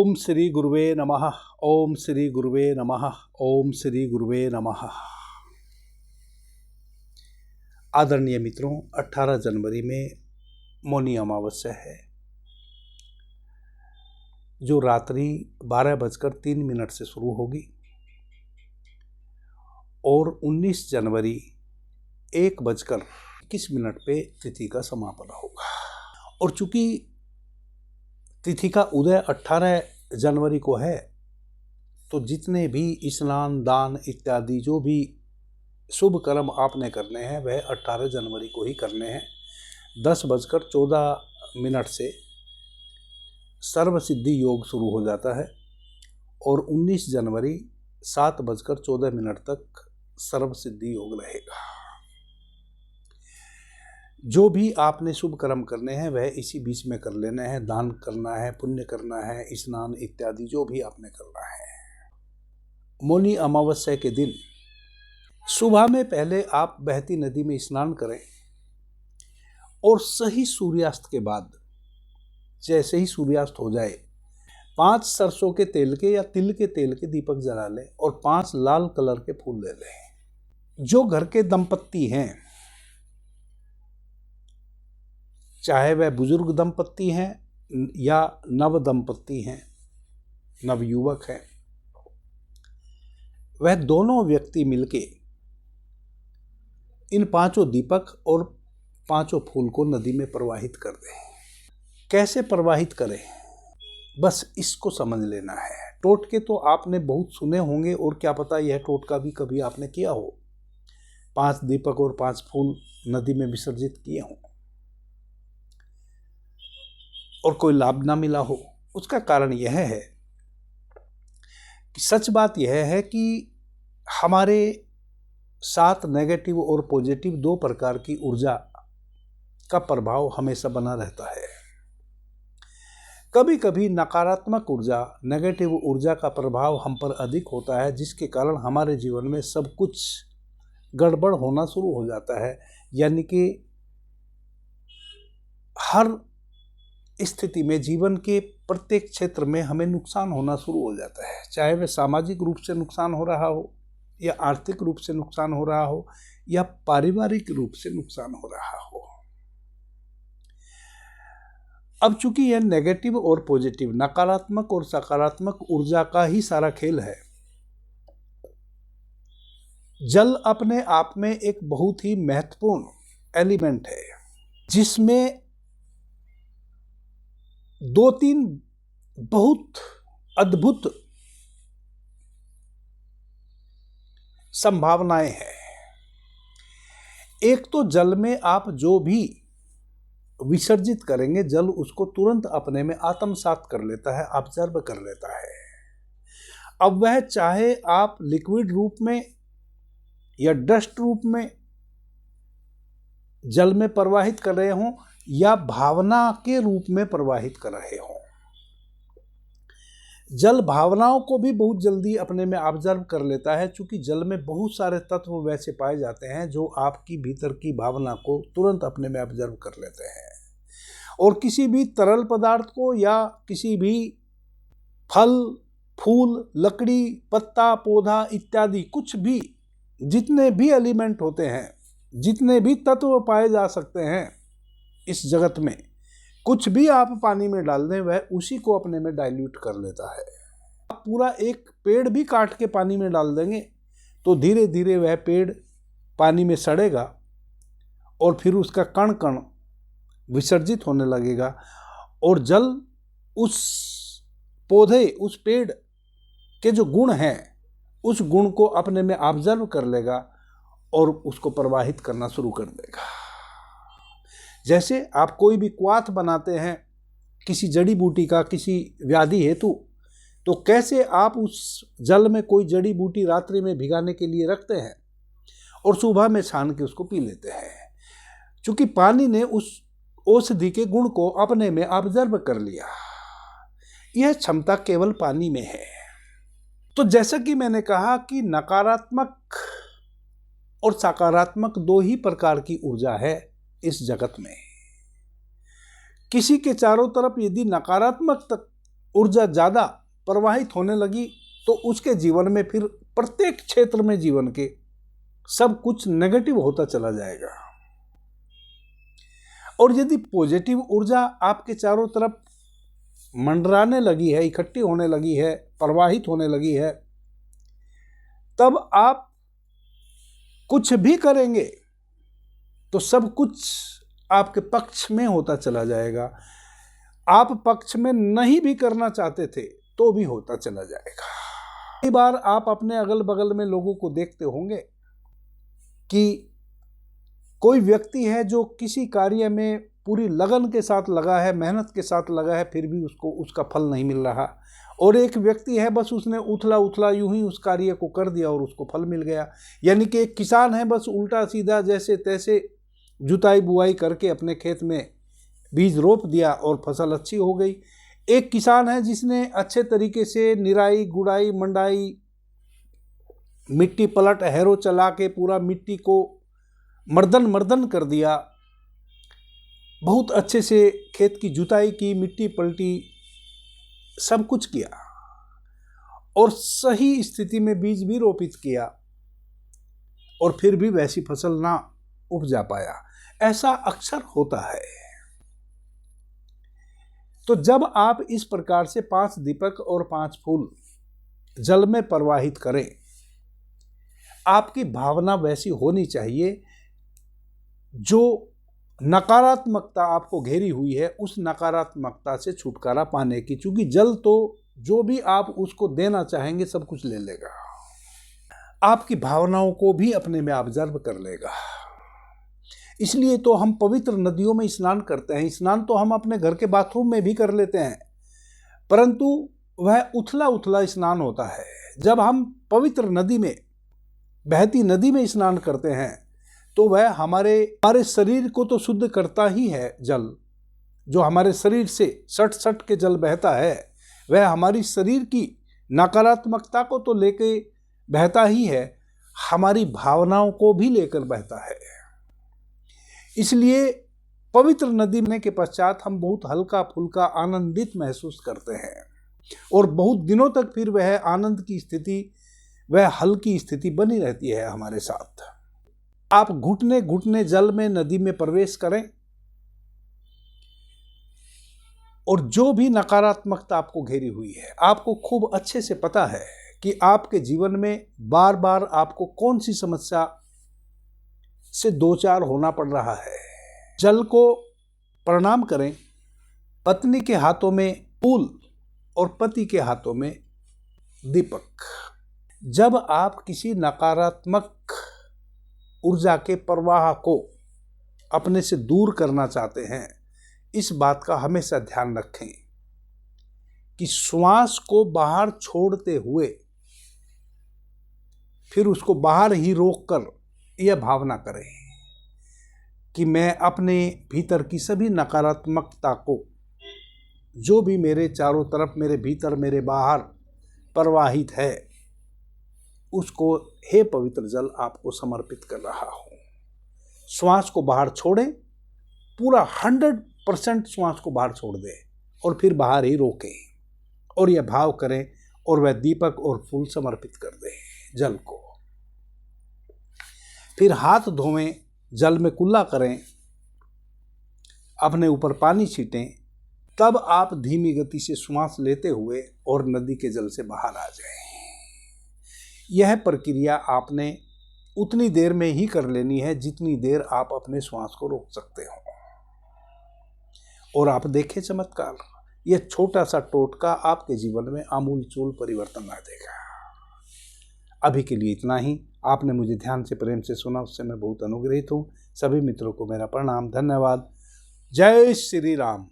ओम श्री गुरुवे नमः। ओम श्री गुरुवे नमः। ओम श्री गुरुवे नमः। आदरणीय मित्रों, 18 जनवरी में मौनी अमावस्या है जो रात्रि 12:03 से शुरू होगी और 19 जनवरी 1:21 पे तिथि का समापन होगा। और चूंकि तिथि का उदय 18 जनवरी को है तो जितने भी स्नान दान इत्यादि जो भी शुभ कर्म आपने करने हैं वह 18 जनवरी को ही करने हैं। 10:14 से सर्व सिद्धि योग शुरू हो जाता है और 19 जनवरी 7:14 तक सर्व सिद्धि योग रहेगा। जो भी आपने शुभ कर्म करने हैं वह इसी बीच में कर लेने हैं। दान करना है, पुण्य करना है, स्नान इत्यादि जो भी आपने करना है। मौनी अमावस्या के दिन सुबह में पहले आप बहती नदी में स्नान करें और सही सूर्यास्त के बाद जैसे ही सूर्यास्त हो जाए 5 सरसों के तेल के या तिल के तेल के दीपक जला लें और 5 लाल कलर के फूल ले लें। जो घर के दंपत्ति हैं, चाहे वह बुजुर्ग दंपत्ति हैं या नव दंपत्ति हैं, नवयुवक हैं, वह दोनों व्यक्ति मिलके इन 5 दीपक और 5 फूल को नदी में प्रवाहित कर दें। कैसे प्रवाहित करें, बस इसको समझ लेना है। टोटके तो आपने बहुत सुने होंगे और क्या पता यह टोटका भी कभी आपने किया हो। 5 दीपक और 5 फूल नदी में विसर्जित किए हों और कोई लाभ ना मिला हो। उसका कारण यह है कि सच बात यह है कि हमारे साथ नेगेटिव और पॉजिटिव 2 प्रकार की ऊर्जा का प्रभाव हमेशा बना रहता है। कभी कभी नकारात्मक ऊर्जा, नेगेटिव ऊर्जा का प्रभाव हम पर अधिक होता है, जिसके कारण हमारे जीवन में सब कुछ गड़बड़ होना शुरू हो जाता है। यानी कि हर स्थिति में जीवन के प्रत्येक क्षेत्र में हमें नुकसान होना शुरू हो जाता है। चाहे वह सामाजिक रूप से नुकसान हो रहा हो या आर्थिक रूप से नुकसान हो रहा हो या पारिवारिक रूप से नुकसान हो रहा हो। अब चूंकि यह नेगेटिव और पॉजिटिव, नकारात्मक और सकारात्मक ऊर्जा का ही सारा खेल है। जल अपने आप में एक बहुत ही महत्वपूर्ण एलिमेंट है जिसमें 2-3 बहुत अद्भुत संभावनाएं हैं। एक तो जल में आप जो भी विसर्जित करेंगे, जल उसको तुरंत अपने में आत्मसात कर लेता है, ऑब्जर्व कर लेता है। अब वह चाहे आप लिक्विड रूप में या डस्ट रूप में जल में प्रवाहित कर रहे हों या भावना के रूप में प्रवाहित कर रहे हों, जल भावनाओं को भी बहुत जल्दी अपने में ऑब्जर्व कर लेता है। क्योंकि जल में बहुत सारे तत्व वैसे पाए जाते हैं जो आपकी भीतर की भावना को तुरंत अपने में ऑब्जर्व कर लेते हैं। और किसी भी तरल पदार्थ को या किसी भी फल, फूल, लकड़ी, पत्ता, पौधा इत्यादि कुछ भी, जितने भी एलिमेंट होते हैं, जितने भी तत्व पाए जा सकते हैं इस जगत में, कुछ भी आप पानी में डाल दें वह उसी को अपने में डाइल्यूट कर लेता है। आप पूरा एक पेड़ भी काट के पानी में डाल देंगे तो धीरे धीरे वह पेड़ पानी में सड़ेगा और फिर उसका कण कण विसर्जित होने लगेगा और जल उस पौधे, उस पेड़ के जो गुण हैं उस गुण को अपने में ऑब्जर्व कर लेगा और उसको प्रवाहित करना शुरू कर देगा। जैसे आप कोई भी क्वाथ बनाते हैं किसी जड़ी बूटी का, किसी व्याधि हेतु, तो कैसे आप उस जल में कोई जड़ी बूटी रात्रि में भिगाने के लिए रखते हैं और सुबह में छान के उसको पी लेते हैं। क्योंकि पानी ने उस औषधि के गुण को अपने में ऑब्जर्व कर लिया। यह क्षमता केवल पानी में है। तो जैसा कि मैंने कहा कि नकारात्मक और सकारात्मक 2 ही प्रकार की ऊर्जा है इस जगत में। किसी के चारों तरफ यदि नकारात्मक ऊर्जा ज़्यादा प्रवाहित होने लगी तो उसके जीवन में फिर प्रत्येक क्षेत्र में जीवन के सब कुछ नेगेटिव होता चला जाएगा। और यदि पॉजिटिव ऊर्जा आपके चारों तरफ मंडराने लगी है, इकट्ठी होने लगी है, प्रवाहित होने लगी है, तब आप कुछ भी करेंगे तो सब कुछ आपके पक्ष में होता चला जाएगा। आप पक्ष में नहीं भी करना चाहते थे तो भी होता चला जाएगा। कई बार आप अपने अगल बगल में लोगों को देखते होंगे कि कोई व्यक्ति है जो किसी कार्य में पूरी लगन के साथ लगा है, मेहनत के साथ लगा है, फिर भी उसको उसका फल नहीं मिल रहा। और एक व्यक्ति है बस उसने उथला उथला यूं ही उस कार्य को कर दिया और उसको फल मिल गया। यानी कि एक किसान है बस उल्टा सीधा जैसे तैसे जुताई बुआई करके अपने खेत में बीज रोप दिया और फसल अच्छी हो गई। एक किसान है जिसने अच्छे तरीके से निराई गुड़ाई मंडाई, मिट्टी पलट हैरो चला के पूरा मिट्टी को मर्दन कर दिया, बहुत अच्छे से खेत की जुताई की, मिट्टी पलटी, सब कुछ किया और सही स्थिति में बीज भी रोपित किया और फिर भी वैसी फसल ना उपजा पाया। ऐसा अक्सर होता है। तो जब आप इस प्रकार से 5 दीपक और 5 फूल जल में प्रवाहित करें, आपकी भावना वैसी होनी चाहिए जो नकारात्मकता आपको घेरी हुई है उस नकारात्मकता से छुटकारा पाने की। चूंकि जल तो जो भी आप उसको देना चाहेंगे सब कुछ ले लेगा, आपकी भावनाओं को भी अपने में ऑब्जर्व कर लेगा। इसलिए तो हम पवित्र नदियों में स्नान करते हैं। स्नान तो हम अपने घर के बाथरूम में भी कर लेते हैं, परंतु वह उथला उथला स्नान होता है। जब हम पवित्र नदी में, बहती नदी में स्नान करते हैं तो वह हमारे शरीर को तो शुद्ध करता ही है। जल जो हमारे शरीर से सट सट के जल बहता है वह हमारी शरीर की नकारात्मकता को तो लेके बहता ही है, हमारी भावनाओं को भी लेकर बहता है। इसलिए पवित्र नदी में के पश्चात हम बहुत हल्का फुल्का आनंदित महसूस करते हैं और बहुत दिनों तक फिर वह आनंद की स्थिति, वह हल्की स्थिति बनी रहती है हमारे साथ। आप घुटने घुटने जल में नदी में प्रवेश करें और जो भी नकारात्मकता आपको घेरी हुई है, आपको खूब अच्छे से पता है कि आपके जीवन में बार बार आपको कौन सी समस्या से दो चार होना पड़ रहा है। जल को प्रणाम करें। पत्नी के हाथों में फूल और पति के हाथों में दीपक। जब आप किसी नकारात्मक ऊर्जा के प्रवाह को अपने से दूर करना चाहते हैं, इस बात का हमेशा ध्यान रखें कि श्वास को बाहर छोड़ते हुए फिर उसको बाहर ही रोककर यह भावना करें कि मैं अपने भीतर की सभी नकारात्मकता को, जो भी मेरे चारों तरफ, मेरे भीतर, मेरे बाहर प्रवाहित है, उसको हे पवित्र जल आपको समर्पित कर रहा हूँ। श्वास को बाहर छोड़ें, पूरा 100% श्वास को बाहर छोड़ दें और फिर बाहर ही रोकें और यह भाव करें और वह दीपक और फूल समर्पित कर दें जल को। फिर हाथ धोएं, जल में कुल्ला करें, अपने ऊपर पानी छीटें, तब आप धीमी गति से श्वास लेते हुए और नदी के जल से बाहर आ जाएं। यह प्रक्रिया आपने उतनी देर में ही कर लेनी है जितनी देर आप अपने श्वास को रोक सकते हो, और आप देखें चमत्कार। यह छोटा सा टोटका आपके जीवन में आमूल चूल परिवर्तन ला देगा। अभी के लिए इतना ही। आपने मुझे ध्यान से प्रेम से सुना, उससे मैं बहुत अनुग्रहित हूँ। सभी मित्रों को मेरा प्रणाम, धन्यवाद। जय श्री राम।